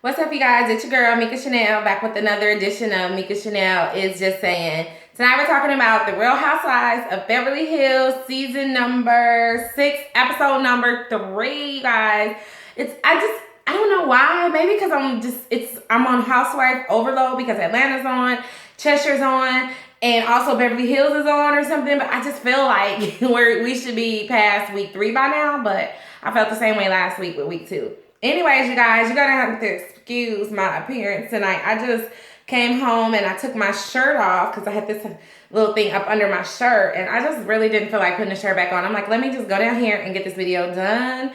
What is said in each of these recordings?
What's up, you guys? It's your girl, Mika Chanel, back with another edition of Mika Chanel Is Just Saying. Tonight we're talking about The Real Housewives of Beverly Hills, season number 6, episode number 3, you guys. I don't know why. Maybe because I'm on Housewife overload because Atlanta's on, Cheshire's on, and also Beverly Hills is on or something. But I just feel like we should be past week 3 by now, but I felt the same way last week with week 2. Anyways, you guys, you're gonna have to excuse my appearance tonight. I just came home and I took my shirt off because I had this little thing up under my shirt, and I just really didn't feel like putting the shirt back on. I'm like, let me just go down here and get this video done.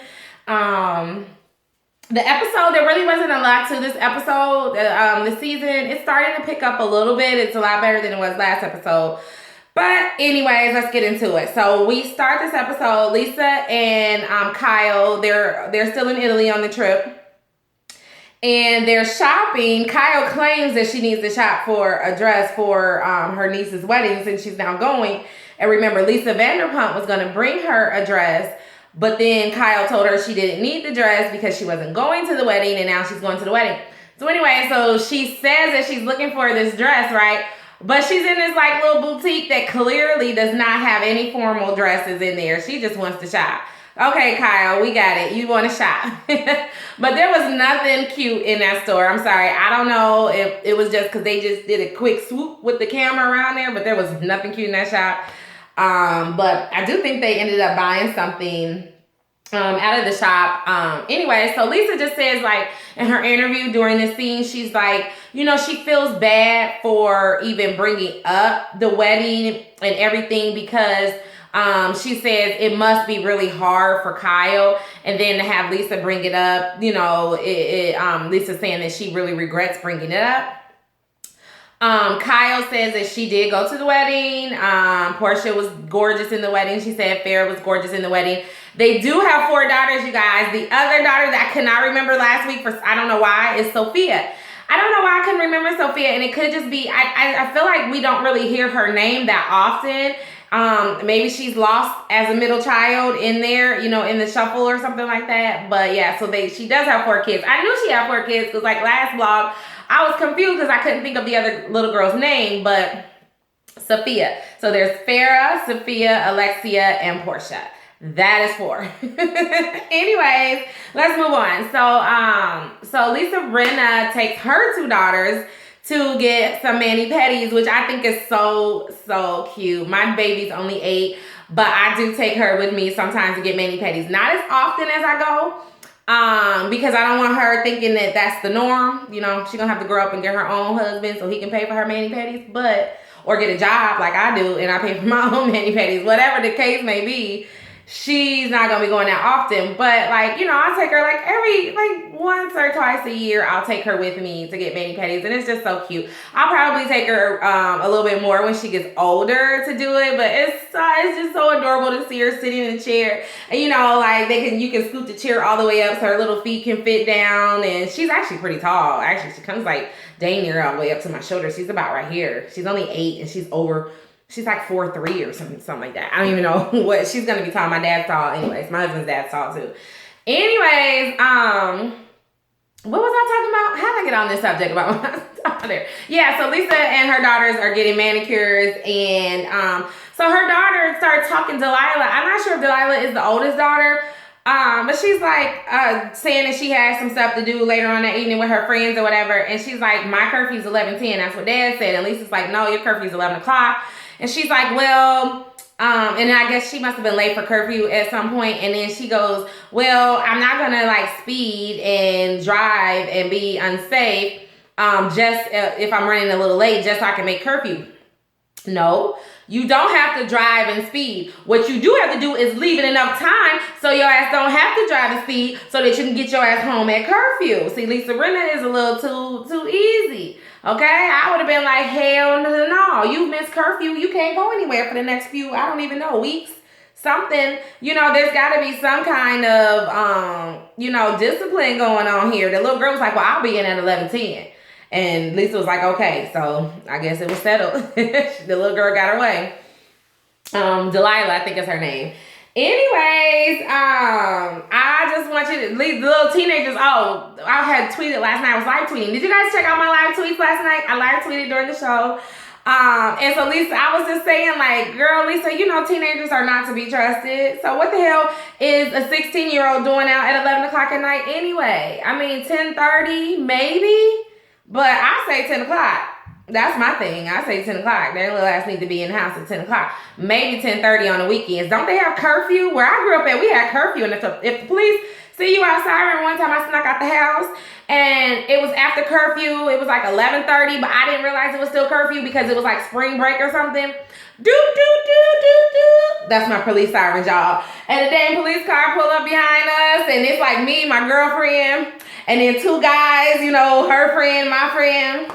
The episode, there really wasn't a lot to this episode. The season, it's starting to pick up a little bit. It's a lot better than it was last episode. But anyways, let's get into it. So we start this episode. Lisa and Kyle, they're still in Italy on the trip. And they're shopping. Kyle claims that she needs to shop for a dress for her niece's wedding since she's now going. And remember, Lisa Vanderpump was going to bring her a dress. But then Kyle told her she didn't need the dress because she wasn't going to the wedding. And now she's going to the wedding. So anyway, so she says that she's looking for this dress, right? But she's in this like little boutique that clearly does not have any formal dresses in there. She just wants to shop. Okay, Kyle, we got it. You want to shop. But there was nothing cute in that store. I'm sorry. I don't know if it was just because they just did a quick swoop with the camera around there, but there was nothing cute in that shop. But I do think they ended up buying something out of the shop. Anyway, so Lisa just says, like, in her interview during this scene, she's like, you know, she feels bad for even bringing up the wedding and everything because she says it must be really hard for Kyle, and then to have Lisa bring it up, you know, Lisa's saying that she really regrets bringing it up. Kyle says that she did go to the wedding. Portia was gorgeous in the wedding. She said Farrah was gorgeous in the wedding. They do have 4 daughters, you guys. The other daughter that I could not remember last week, for I don't know why, is Sophia. I don't know why I couldn't remember Sophia, and it could just be, I feel like we don't really hear her name that often. Maybe she's lost as a middle child in there, you know, in the shuffle or something like that. But yeah, so she does have 4 kids. I knew she had 4 kids because like last vlog, I was confused because I couldn't think of the other little girl's name, but Sophia. So there's Farrah, Sophia, Alexia, and Portia. That is 4. Anyways, let's move on. So Lisa Rinna takes her 2 daughters to get some mani-pedis, which I think is so cute. My baby's only 8, but I do take her with me sometimes to get mani-pedis. Not as often as I go, because I don't want her thinking that that's the norm. You know, she's gonna have to grow up and get her own husband so he can pay for her mani-pedis, or get a job like I do and I pay for my own mani-pedis. Whatever the case may be, she's not gonna be going that often. But like, you know, I'll take her like once or twice a year. I'll take her with me to get mani-pedis, and it's just so cute. I'll probably take her a little bit more when she gets older to do it, but it's just so adorable to see her sitting in a chair. And you know, like you can scoot the chair all the way up so her little feet can fit down, and she's actually pretty tall. Actually, she comes like dang near all the way up to my shoulder. She's about right here. She's only 8 and she's like 4'3" or something like that. I don't even know what she's gonna be tall. My dad's tall anyways. My husband's dad's tall too. Anyways, what was I talking about? How did I get on this subject about my daughter? Yeah, so Lisa and her daughters are getting manicures, and so her daughter started talking to Delilah. I'm not sure if Delilah is the oldest daughter, but she's like saying that she has some stuff to do later on that evening with her friends or whatever, and she's like, my curfew's 11:10. That's what Dad said. And Lisa's like, no, your curfew's 11 o'clock. And she's like, well, and I guess she must have been late for curfew at some point. And then she goes, well, I'm not gonna like speed and drive and be unsafe just if I'm running a little late just so I can make curfew. No, you don't have to drive and speed. What you do have to do is leave it enough time so your ass don't have to drive and speed so that you can get your ass home at curfew. See, Lisa Rinna is a little too easy. Okay, I would have been like, hell no, you missed curfew. You can't go anywhere for the next few, I don't even know, weeks. Something, you know, there's got to be some kind of, you know, discipline going on here. The little girl was like, well, I'll be in at 11:10. And Lisa was like, okay, so I guess it was settled. The little girl got her way. Delilah, I think is her name. Anyways, I just want you to leave the little teenagers. Oh, I had tweeted last night. I was live tweeting. Did you guys check out my live tweets last night? I live tweeted during the show. And so Lisa, I was just saying, like, girl, Lisa, you know teenagers are not to be trusted. So what the hell is a 16-year-old doing out at 11 o'clock at night anyway? I mean, 10:30 maybe, but I say 10 o'clock. That's my thing. I say 10 o'clock. Their little ass need to be in the house at 10 o'clock. Maybe 10:30 on the weekends. Don't they have curfew? Where I grew up at, we had curfew. And if the police see you outside, I remember one time I snuck out the house and it was after curfew. It was like 11:30, but I didn't realize it was still curfew because it was like spring break or something. Do, do, do, do, do. That's my police siren, y'all. And the damn police car pull up behind us and it's like me, my girlfriend, and then two guys, you know, her friend, my friend.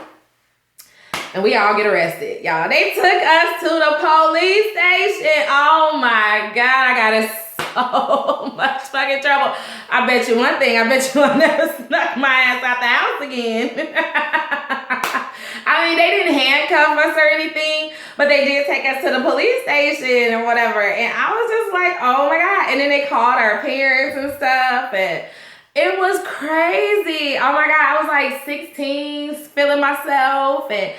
And we all get arrested, y'all. They took us to the police station. Oh my God, I got in so much fucking trouble. I bet you one thing, I bet you I'll never snuck my ass out the house again. I mean, they didn't handcuff us or anything, but they did take us to the police station or whatever. And I was just like, oh my God. And then they called our parents and stuff, and it was crazy. Oh my God, I was like 16, feeling myself, and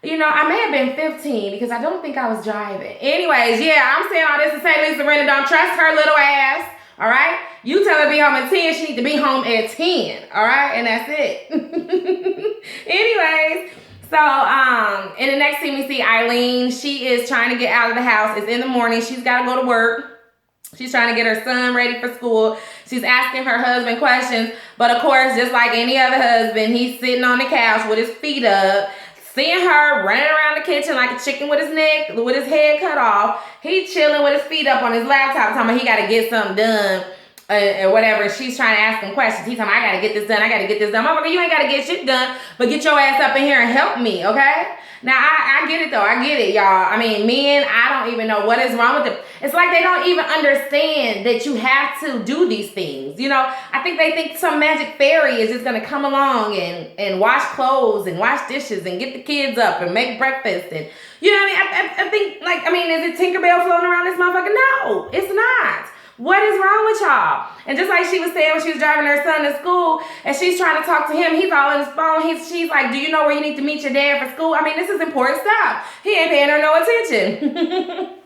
you know, I may have been 15 because I don't think I was driving. Anyways, yeah, I'm saying all this to say Lisa Rinna don't trust her little ass, all right? You tell her to be home at 10, she needs to be home at 10, all right? And that's it. Anyways, so in the next scene we see Eileen. She is trying to get out of the house. It's in the morning. She's got to go to work. She's trying to get her son ready for school. She's asking her husband questions. But of course, just like any other husband, he's sitting on the couch with his feet up. Seeing her running around the kitchen like a chicken with his neck, with his head cut off. He chilling with his feet up on his laptop, talking about he got to get something done or whatever. She's trying to ask him questions. He's talking, I got to get this done. I got to get this done. Motherfucker, you ain't got to get shit done, but get your ass up in here and help me, okay? Now, I get it, though. I get it, y'all. I mean, men, I don't even know what is wrong with them. It's like they don't even understand that you have to do these things. You know, I think they think some magic fairy is just going to come along and wash clothes and wash dishes and get the kids up and make breakfast. And, you know what I mean? I think, like, I mean, is it Tinkerbell floating around this motherfucker? No, it's not. What is wrong with y'all? And just like she was saying when she was driving her son to school and she's trying to talk to him, he's all in his phone. She's like, do you know where you need to meet your dad for school? I mean, this is important stuff. He ain't paying her no attention.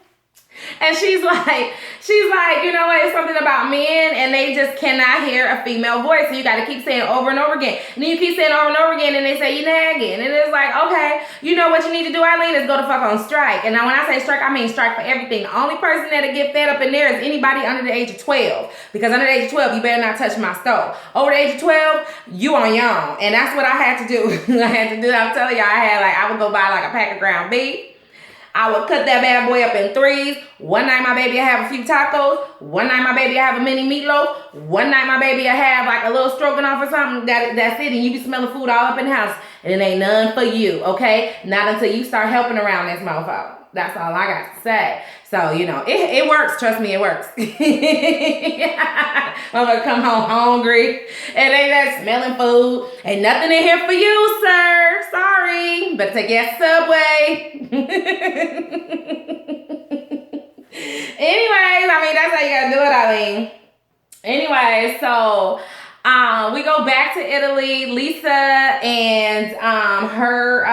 And she's like, you know what? It's something about men and they just cannot hear a female voice. So you got to keep saying over and over again. And then you keep saying over and over again and they say you nagging. And it's like, okay, you know what you need to do, Eileen, is go to fuck on strike. And now when I say strike, I mean strike for everything. The only person that'll get fed up in there is anybody under the age of 12. Because under the age of 12, you better not touch my stove. Over the age of 12, you on your own. And that's what I had to do. I'm telling y'all, I would go buy like a pack of ground beef. I would cut that bad boy up in threes. One night my baby will have a few tacos. One night my baby will have a mini meatloaf. One night my baby will have like a little stroganoff or something. That's it. And you be smelling food all up in the house. And it ain't none for you, okay? Not until you start helping around this motherfucker. That's all I got to say. So, you know, it works. Trust me, it works. Motherfucker come home hungry. And ain't that smelling food. Ain't nothing in here for you, sir. Sorry. Better take your Subway. Anyways, I mean, that's how you gotta do it, Eileen. Anyway, so we go back to Italy. Lisa and her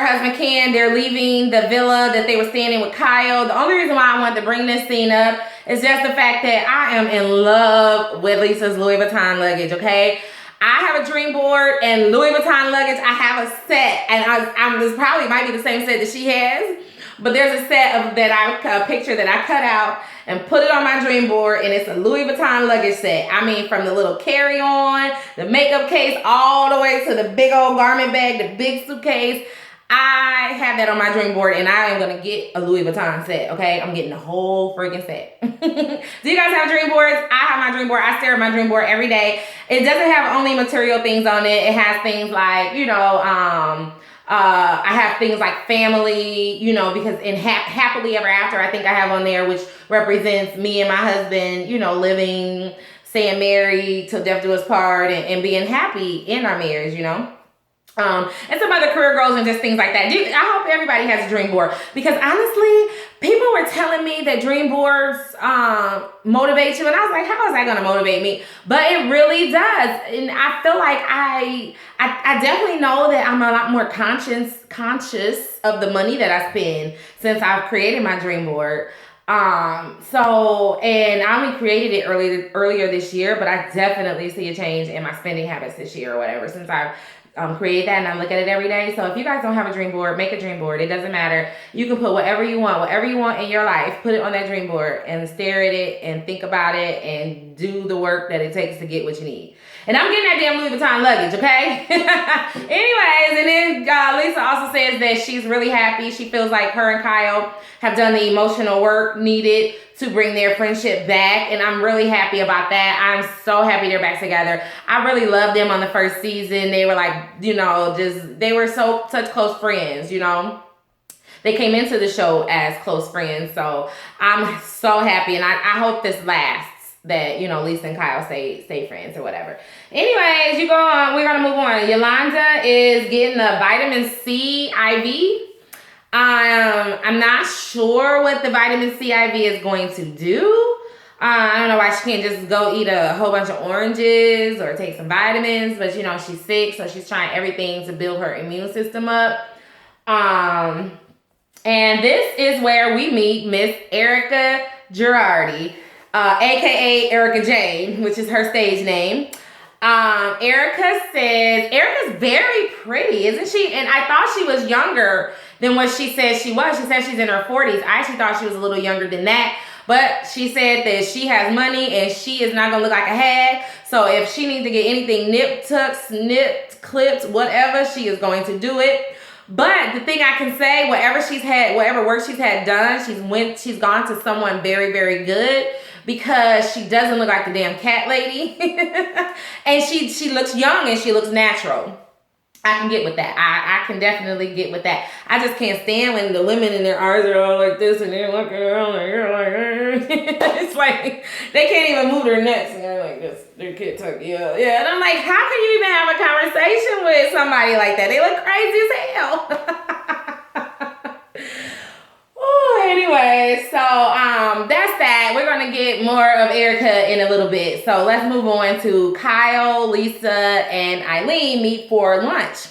husband Ken, they're leaving the villa that they were staying in with Kyle. The only reason why I wanted to bring this scene up is just the fact that I am in love with Lisa's Louis Vuitton luggage, okay? I have a dream board and Louis Vuitton luggage. I have a set, and this probably might be the same set that she has, but there's a set of a picture that I cut out and put it on my dream board, and it's a Louis Vuitton luggage set. I mean, from the little carry-on, the makeup case, all the way to the big old garment bag, the big suitcase. I have that on my dream board, and I am going to get a Louis Vuitton set, okay? I'm getting the whole freaking set. Do you guys have dream boards? I have my dream board. I stare at my dream board every day. It doesn't have only material things on it. It has things like, you know, I have things like family, you know, because in Happily Ever After, I think I have on there, which represents me and my husband, you know, living, staying married till death do us part, and being happy in our marriage, you know. And some other career goals and just things like that. I hope everybody has a dream board, because honestly, people were telling me that dream boards motivate you, and I was like, how is that going to motivate me? But it really does, and I feel like I definitely know that I'm a lot more conscious of the money that I spend since I've created my dream board. And I only created it earlier this year, but I definitely see a change in my spending habits this year or whatever since I've create that, and I look at it every day. So if you guys don't have a dream board, make a dream board. It doesn't matter. You can put whatever you want in your life, put it on that dream board and stare at it and think about it and do the work that it takes to get what you need. And I'm getting that damn Louis Vuitton luggage, okay? Anyways, and then Lisa also says that she's really happy. She feels like her and Kyle have done the emotional work needed to bring their friendship back, and I'm really happy about that. I'm so happy they're back together. I really loved them on the first season. They were like, you know, they were such close friends, you know. They came into the show as close friends, so I'm so happy, and I hope this lasts, that, you know, Lisa and Kyle stay friends or whatever. Anyways, you go on. We're gonna move on. Yolanda is getting a vitamin C IV. I'm not sure what the vitamin C IV is going to do. I don't know why she can't just go eat a whole bunch of oranges or take some vitamins, but you know, she's sick, so she's trying everything to build her immune system up. And this is where we meet Miss Erika Jayne, aka Erika Jayne, which is her stage name. Erika says, Erika's very pretty, isn't she? And I thought she was younger than what she said she was. She said she's in her 40s. I actually thought she was a little younger than that. But she said that she has money and she is not going to look like a hag. So if she needs to get anything nipped, tucked, snipped, clipped, whatever, she is going to do it. But the thing I can say, whatever work she's had done, she's gone to someone very, very good, because she doesn't look like the damn cat lady. And she looks young and she looks natural. I can get with that. I can definitely get with that. I just can't stand when the women in their eyes are all like this and they're looking around and you're like, it's like they can't even move their necks and they're like this. Their kid tuck you up. Yeah, and I'm like, how can you even have a conversation with somebody like that? They look crazy as hell. Anyway, so that's that. We're gonna get more of Erika in a little bit. So let's move on to Kyle, Lisa, and Eileen meet for lunch.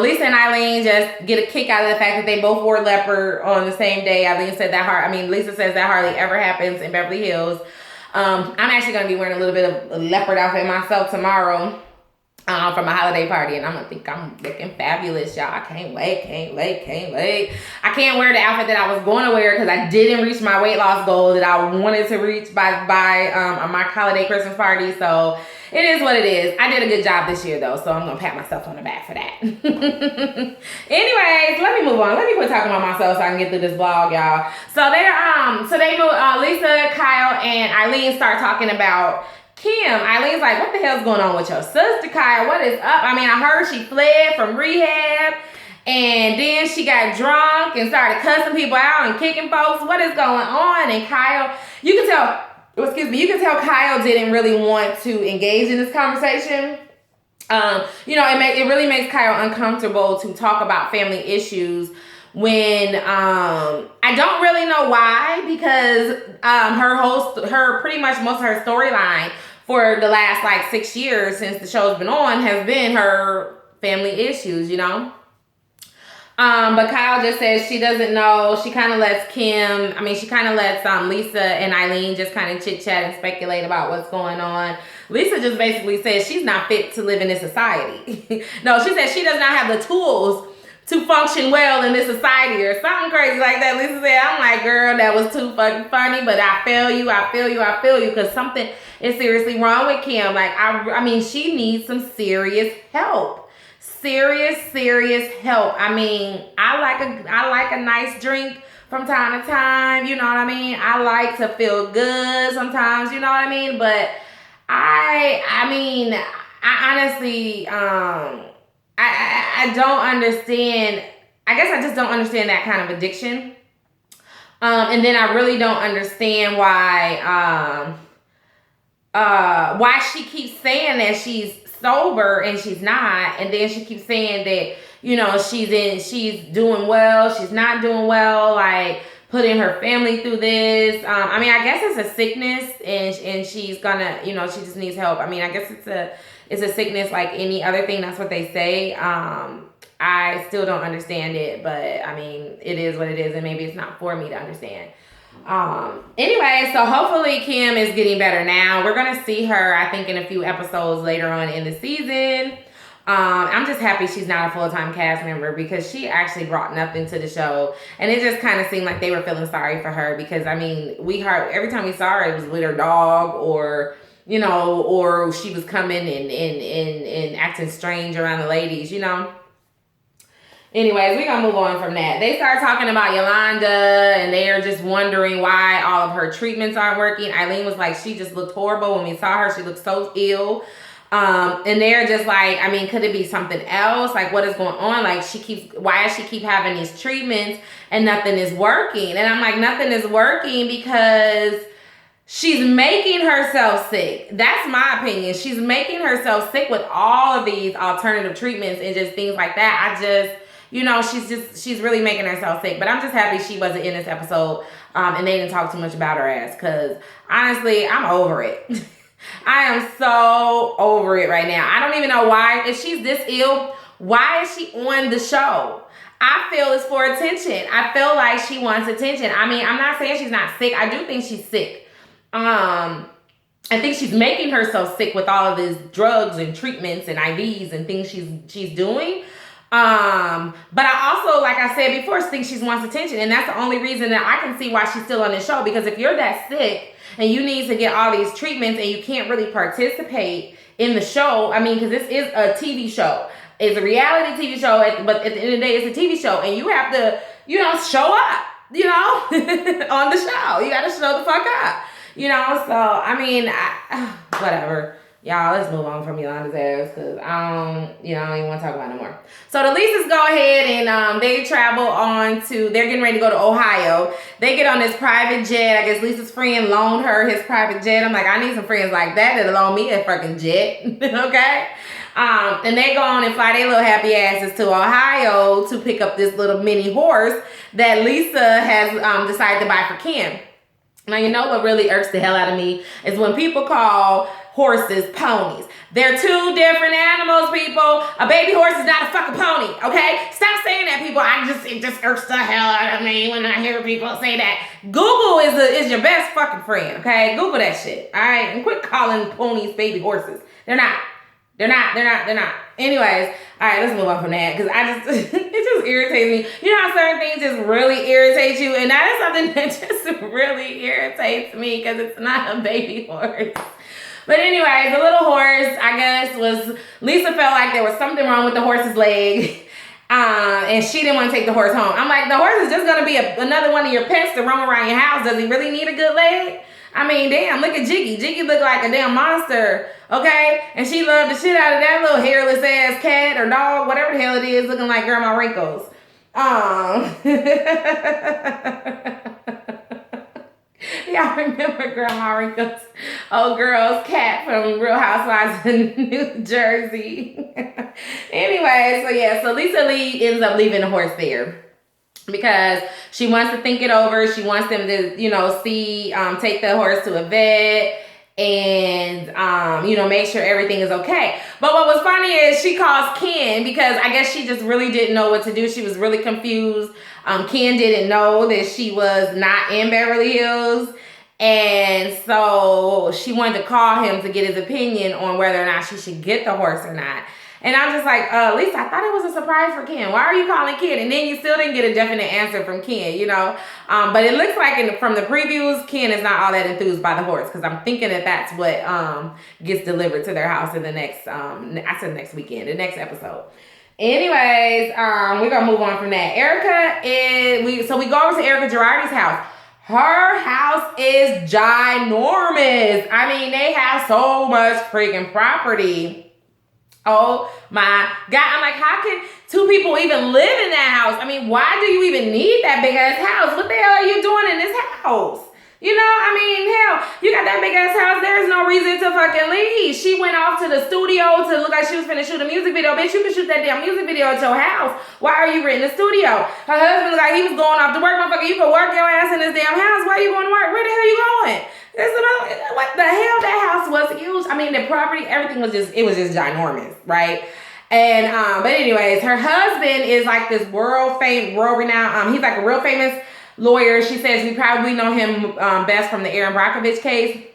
Lisa and Eileen just get a kick out of the fact that they both wore leopard on the same day. Lisa says that hardly ever happens in Beverly Hills. I'm actually gonna be wearing a little bit of a leopard outfit myself tomorrow. For my holiday party, and I'm gonna think I'm looking fabulous, y'all. I can't wait. I can't wear the outfit that I was going to wear because I didn't reach my weight loss goal that I wanted to reach by my holiday Christmas party. So it is what it is. I did a good job this year though, so I'm gonna pat myself on the back for that. Anyways, let me move on. Let me quit talking about myself so I can get through this vlog, y'all. So they move. Lisa, Kyle, and Eileen start talking about Kim. Eileen's like, what the hell's going on with your sister, Kyle? What is up? I mean, I heard she fled from rehab and then she got drunk and started cussing people out and kicking folks. What is going on? And Kyle, you can tell Kyle didn't really want to engage in this conversation. It really makes Kyle uncomfortable to talk about family issues when I don't really know why, because her pretty much most of her storyline for the last like 6 years since the show's been on has been her family issues, you know. But Kyle just says she doesn't know. She kind of lets Lisa and Eileen just kind of chit chat and speculate about what's going on. Lisa just basically says she's not fit to live in this society. No, she says she does not have the tools to function well in this society or something crazy like that. Lisa said, I'm like, girl, that was too fucking funny, but I feel you, because something is seriously wrong with Kim. Like, I mean, she needs some serious help. Serious help. I mean, I like a nice drink from time to time, you know what I mean? I like to feel good sometimes, you know what I mean? But I honestly, I don't understand. I guess I just don't understand that kind of addiction. And then I really don't understand why why she keeps saying that she's sober and she's not, and then she keeps saying that, you know, she's doing well, she's not doing well, like putting her family through this. I mean, I guess it's a sickness, and she's gonna, you know, she just needs help. I mean, I guess it's a sickness like any other thing. That's what they say. I still don't understand it, but I mean, it is what it is, and maybe it's not for me to understand. Anyway, so hopefully Kim is getting better now. We're gonna see her, I think, in a few episodes later on in the season. I'm just happy she's not a full-time cast member, because she actually brought nothing to the show, and it just kind of seemed like they were feeling sorry for her, because I mean, we heard every time we saw her, it was with her dog, or you know, or she was coming and acting strange around the ladies, you know. Anyways, we're going to move on from that. They start talking about Yolanda, and they are just wondering why all of her treatments aren't working. Eileen was like, she just looked horrible. When we saw her, she looked so ill. And they're just like, I mean, could it be something else? Like, what is going on? Like, why does she keep having these treatments and nothing is working? And I'm like, nothing is working because she's making herself sick. That's my opinion. She's making herself sick with all of these alternative treatments and just things like that. You know, she's really making herself sick. But I'm just happy she wasn't in this episode, and they didn't talk too much about her ass, because honestly, I'm over it. I am so over it right now. I don't even know why. If she's this ill, why is she on the show? I feel it's for attention. I feel like she wants attention. I mean, I'm not saying she's not sick. I do think she's sick. I think she's making herself sick with all of these drugs and treatments and IVs and things she's doing. But I also, like I said before, think she wants attention, and that's the only reason that I can see why she's still on the show. Because if you're that sick and you need to get all these treatments and you can't really participate in the show, I mean, because this is a TV show, it's a reality TV show, but at the end of the day, it's a TV show, and you have to, you know, show up, you know, on the show. You got to show the fuck up, you know. So I mean, whatever. Y'all, let's move on from Yolanda's ass, because I don't even want to talk about it no more. So the Lisas go ahead and they travel they're getting ready to go to Ohio. They get on this private jet. I guess Lisa's friend loaned her his private jet. I'm like, I need some friends like that that'll loan me a fucking jet, okay? And they go on and fly their little happy asses to Ohio to pick up this little mini horse that Lisa has decided to buy for Kim. Now, you know what really irks the hell out of me is when people call horses ponies. They're two different animals, people. A baby horse is not a fucking pony, okay? Stop saying that, people. It just irks the hell out of me when I hear people say that. Google is your best fucking friend, okay? Google that shit, all right? And quit calling ponies baby horses. They're not. Anyways, all right, let's move on from that, because it just irritates me. You know how certain things just really irritate you? And that is something that just really irritates me, because it's not a baby horse. But anyways, the little horse, I guess, Lisa felt like there was something wrong with the horse's leg. And she didn't want to take the horse home. I'm like, the horse is just going to be another one of your pets to roam around your house. Does he really need a good leg? I mean, damn, look at Jiggy. Jiggy looked like a damn monster, okay? And she loved the shit out of that little hairless ass cat or dog, whatever the hell it is, looking like Grandma Wrinkles. Y'all remember Grandma Wrinkles, old girl's cat from Real Housewives in New Jersey. Anyway, so Lisa Lee ends up leaving the horse there, because she wants to think it over. She wants them to, you know, take the horse to a vet and, you know, make sure everything is okay. But what was funny is she calls Ken, because I guess she just really didn't know what to do. She was really confused. Ken didn't know that she was not in Beverly Hills. And so she wanted to call him to get his opinion on whether or not she should get the horse or not. And I'm just like, Lisa, I thought it was a surprise for Ken. Why are you calling Ken? And then you still didn't get a definite answer from Ken, you know. But it looks like from the previews, Ken is not all that enthused by the horse, because I'm thinking that that's what gets delivered to their house in the next, I said next weekend, the next episode. Anyways, we're going to move on from that. So we go over to Erika Girardi's house. Her house is ginormous. I mean, they have so much freaking property. Oh my God. I'm like, how can two people even live in that house? I mean, why do you even need that big ass house? What the hell are you doing in this house? You know, I mean, hell, you got that big ass house. There's no reason to fucking leave. She went off to the studio to look like she was finna shoot a music video. Bitch, you can shoot that damn music video at your house. Why are you renting the studio? Her husband was like, he was going off to work. Motherfucker, you can work your ass in this damn house. Why are you going to work? Where the hell you going? What the hell? That house was huge. I mean, the property, everything was just, it was just ginormous, right? And, but anyways, her husband is like this world renowned, he's like a real famous lawyer. She says we probably know him best from the Aaron Brockovich case.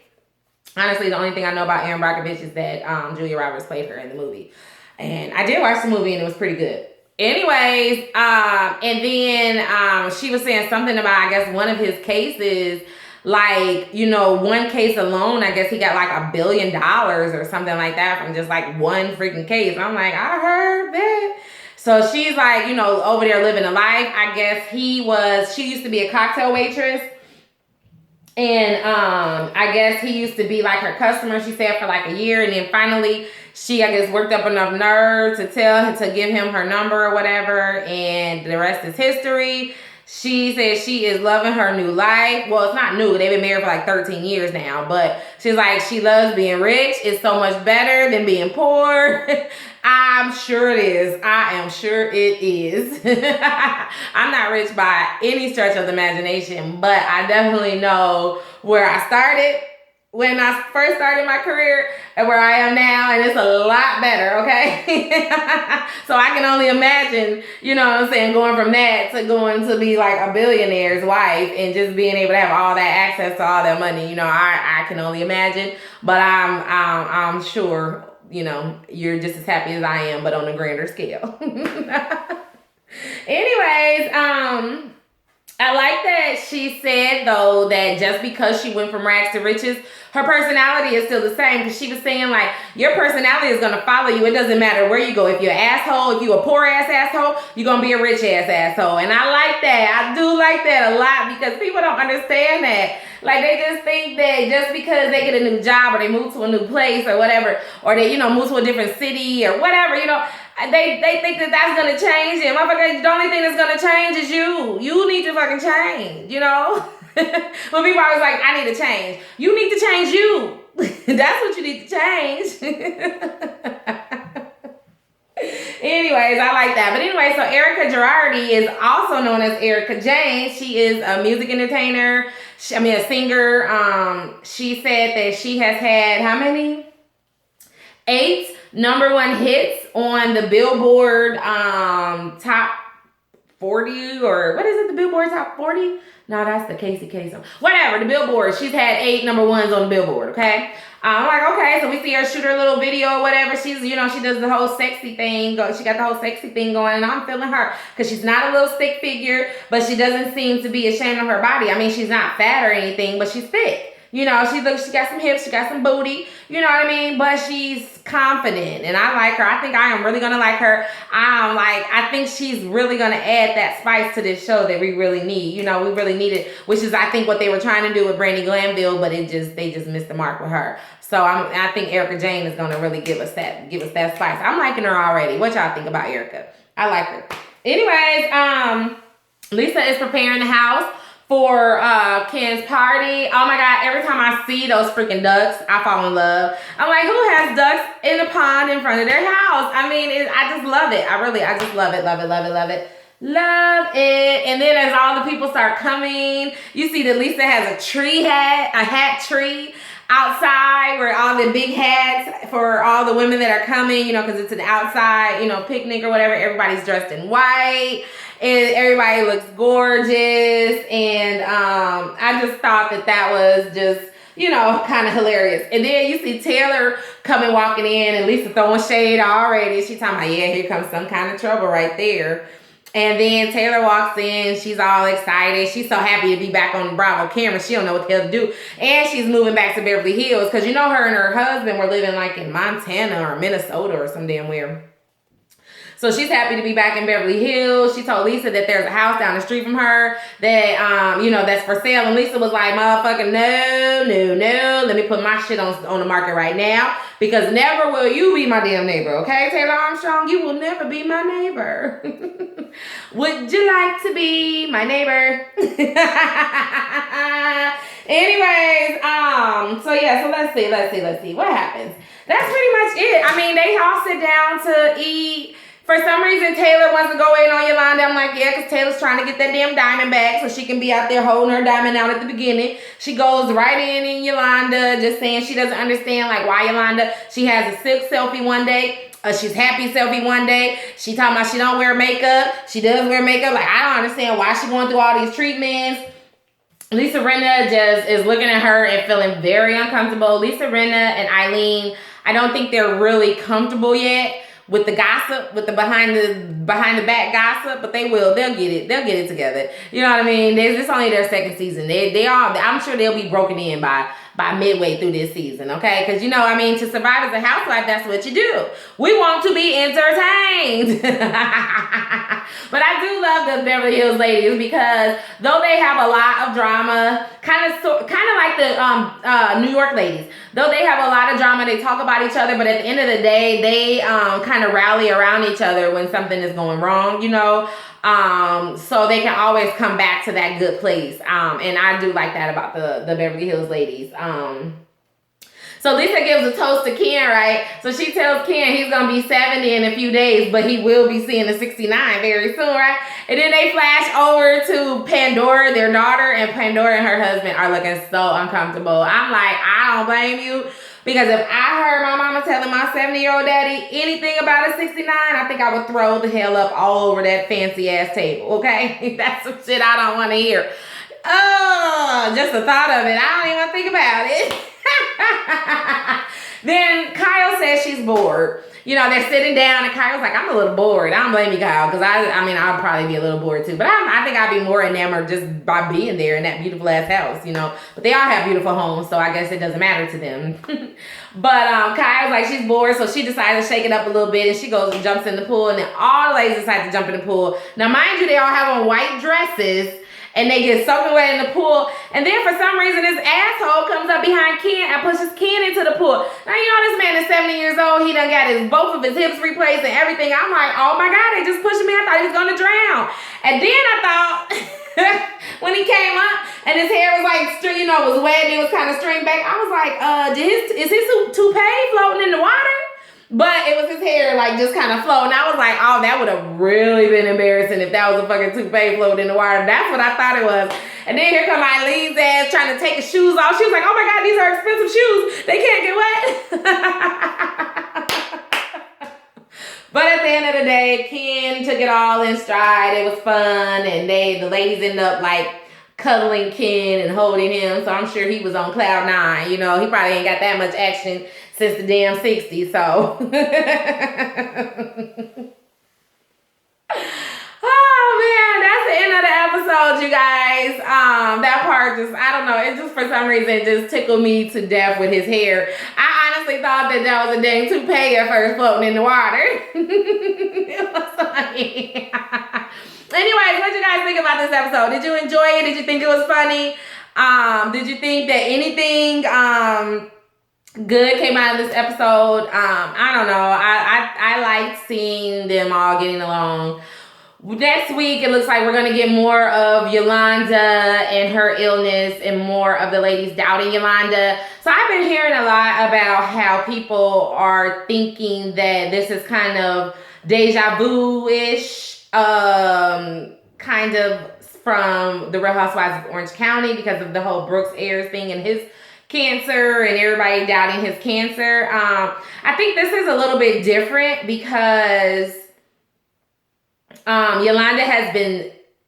Honestly, the only thing I know about Aaron Brockovich is that Julia Roberts played her in the movie. And I did watch the movie and it was pretty good. Anyways, and then she was saying something about, I guess, one of his cases, like, you know, one case alone, I guess he got like $1 billion or something like that from just like one freaking case. I'm like, I heard that. So she's like, you know, over there living a life. I guess she used to be a cocktail waitress. And I guess he used to be like her customer, she said, for like a year. And then finally, she, I guess, worked up enough nerve to give him her number or whatever. And the rest is history. She says she is loving her new life. Well, it's not new. They've been married for like 13 years now. But she's like, she loves being rich. It's so much better than being poor. I'm sure it is. I am sure it is. I'm not rich by any stretch of the imagination, but I definitely know where I started when I first started my career and where I am now, and it's a lot better, okay? So I can only imagine, you know what I'm saying, going from that to going to be like a billionaire's wife and just being able to have all that access to all that money. You know, I can only imagine, but I'm sure, you know, you're just as happy as I am, but on a grander scale. Anyways, I like that she said, though, that just because she went from rags to riches, her personality is still the same. Because she was saying, like, your personality is going to follow you. It doesn't matter where you go. If you're an asshole, if you're a poor-ass asshole, you're going to be a rich-ass asshole. And I like that. I do like that a lot because people don't understand that. Like, they just think that just because they get a new job or they move to a new place or whatever, or they, you know, move to a different city or whatever, you know, they think that that's going to change it. Motherfucker, the only thing that's going to change is you. You need to fucking change, you know? When people always like, I need to change. You need to change you. That's what you need to change. Anyways, I like that. But anyway, so Erika Jayne is also known as Erika Jayne. She is a music entertainer. A singer. She said that she has had how many? 8 #1 hits on the Billboard top 40, or what is it? The Billboard top 40? No, that's the Casey Kasem. Whatever, the Billboard. She's had 8 #1s on the Billboard, okay? I'm like, okay, so we see her shoot her little video or whatever. She's, you know, she does the whole sexy thing. She got the whole sexy thing going, and I'm feeling her because she's not a little stick figure, but she doesn't seem to be ashamed of her body. I mean, she's not fat or anything, but she's thick. You know, she got some hips, she got some booty, you know what I mean? But she's confident, and I like her. I think I am really gonna like her. I think she's really gonna add that spice to this show that we really need. You know, we really need it, which is I think what they were trying to do with Brandy Glanville, but they just missed the mark with her. So I think Erika Jayne is gonna really give us that spice. I'm liking her already. What y'all think about Erika? I like her. Anyways, Lisa is preparing the house for Ken's party. Oh my God, every time I see those freaking ducks, I fall in love. I'm like, who has ducks in a pond in front of their house? I mean, I just love it. I just love it, love it, love it, love it. Love it. And then as all the people start coming, you see that Lisa has a hat tree outside where all the big hats for all the women that are coming, you know, because it's an outside, you know, picnic or whatever. Everybody's dressed in white. And everybody looks gorgeous. And I just thought that was just, you know, kind of hilarious. And then you see Taylor coming, walking in, and Lisa throwing shade already. She talking about, yeah, here comes some kind of trouble right there. And then Taylor walks in. She's all excited. She's so happy to be back on the Bravo camera. She don't know what the hell to do. And she's moving back to Beverly Hills because, you know, her and her husband were living like in Montana or Minnesota or some damn where. So she's happy to be back in Beverly Hills. She told Lisa that there's a house down the street from her that, that's for sale. And Lisa was like, motherfucker, no. Let me put my shit on the market right now, because never will you be my damn neighbor, okay, Taylor Armstrong? You will never be my neighbor. Would you like to be my neighbor? Anyways, so let's see what happens. That's pretty much it. I mean, they all sit down to eat. For some reason, Taylor wants to go in on Yolanda. I'm like, yeah, because Taylor's trying to get that damn diamond back so she can be out there holding her diamond out at the beginning. She goes right in Yolanda, just saying she doesn't understand, like, why Yolanda. She has a silk selfie one day. She's happy selfie one day. She talking about she don't wear makeup. She does wear makeup. Like, I don't understand why she going through all these treatments. Lisa Rinna just is looking at her and feeling very uncomfortable. Lisa Rinna and Eileen, I don't think they're really comfortable yet with the gossip, with the behind the back gossip, but they'll get it together. You know what I mean? This only their second season. I'm sure they'll be broken in by midway through this season, okay? Because, to survive as a housewife, that's what you do. We want to be entertained. But I do love the Beverly Hills ladies, because though they have a lot of drama, kind of like the New York ladies, though they have a lot of drama, they talk about each other, but at the end of the day, they kind of rally around each other when something is going wrong, so they can always come back to that good place. And I do like that about the Beverly Hills ladies. So Lisa gives a toast to Ken, right? So she tells Ken he's going to be 70 in a few days, but he will be seeing the 69 very soon, right? And then they flash over to Pandora, their daughter, and Pandora and her husband are looking so uncomfortable. I'm like, I don't blame you, because if I heard my mama telling my 70-year-old daddy anything about a 69, I think I would throw the hell up all over that fancy-ass table, okay? That's some shit I don't want to hear. Oh, just the thought of it, I don't even think about it. Then Kyle says she's bored. They're sitting down and Kyle's like, I'm a little bored. I don't blame you, Kyle, because I'll probably be a little bored too. But I think I'd be more enamored just by being there in that beautiful ass house, But they all have beautiful homes, so I guess it doesn't matter to them. But Kyle's like, she's bored, so she decides to shake it up a little bit, and she goes and jumps in the pool, and then all the ladies decide to jump in the pool. Now, mind you, they all have on white dresses, and they get soaking wet in the pool. And then for some reason, this asshole comes up behind Ken and pushes Ken into the pool. Now, this man is 70 years old. He done got both of his hips replaced and everything. I'm like, oh my God, they just pushed me. I thought he was going to drown. And then I thought, when he came up and his hair was like, was wet and it was kind of stringed back, I was like, is his toupee floating in the water? But it was his hair, like, just kind of floating. I was like, oh, that would have really been embarrassing if that was a fucking toupee floating in the water. That's what I thought it was. And then here come Eileen's ass trying to take his shoes off. She was like, oh my God, these are expensive shoes. They can't get wet. But at the end of the day, Ken took it all in stride. It was fun. And the ladies ended up, like, cuddling Ken and holding him. So I'm sure he was on cloud nine. He probably ain't got that much action since the damn 60s, so. Oh man, that's the end of the episode, you guys. That part just, I don't know, it just for some reason just tickled me to death with his hair. I honestly thought that was a dang toupee at first floating in the water. It was funny. Anyways, what did you guys think about this episode? Did you enjoy it? Did you think it was funny? Did you think that anything good came out of this episode? I don't know. I liked seeing them all getting along. Next week, it looks like we're going to get more of Yolanda and her illness and more of the ladies doubting Yolanda. So I've been hearing a lot about how people are thinking that this is kind of deja vu-ish, kind of from the Real Housewives of Orange County because of the whole Brooks Ayers thing and his cancer and everybody doubting his cancer. I think this is a little bit different because Yolanda has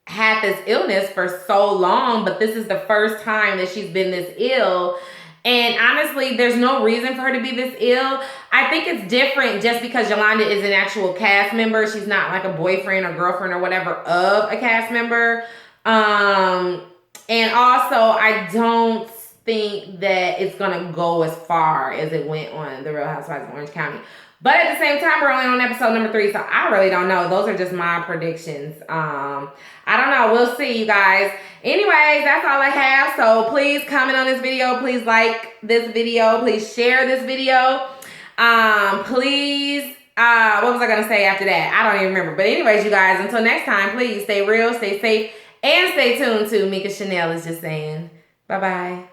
had this illness for so long, but this is the first time that she's been this ill. And honestly, there's no reason for her to be this ill. I think it's different just because Yolanda is an actual cast member. She's not like a boyfriend or girlfriend or whatever of a cast member. And also, I don't think that it's going to go as far as it went on The Real Housewives of Orange County. But at the same time, we're only on episode number 3, so I really don't know. Those are just my predictions. I don't know. We'll see, you guys. Anyways, that's all I have. So please comment on this video. Please like this video. Please share this video. Please, what was I going to say after that? I don't even remember. But anyways, you guys, until next time, please stay real, stay safe, and stay tuned to Mika Chanel is just saying. Bye-bye.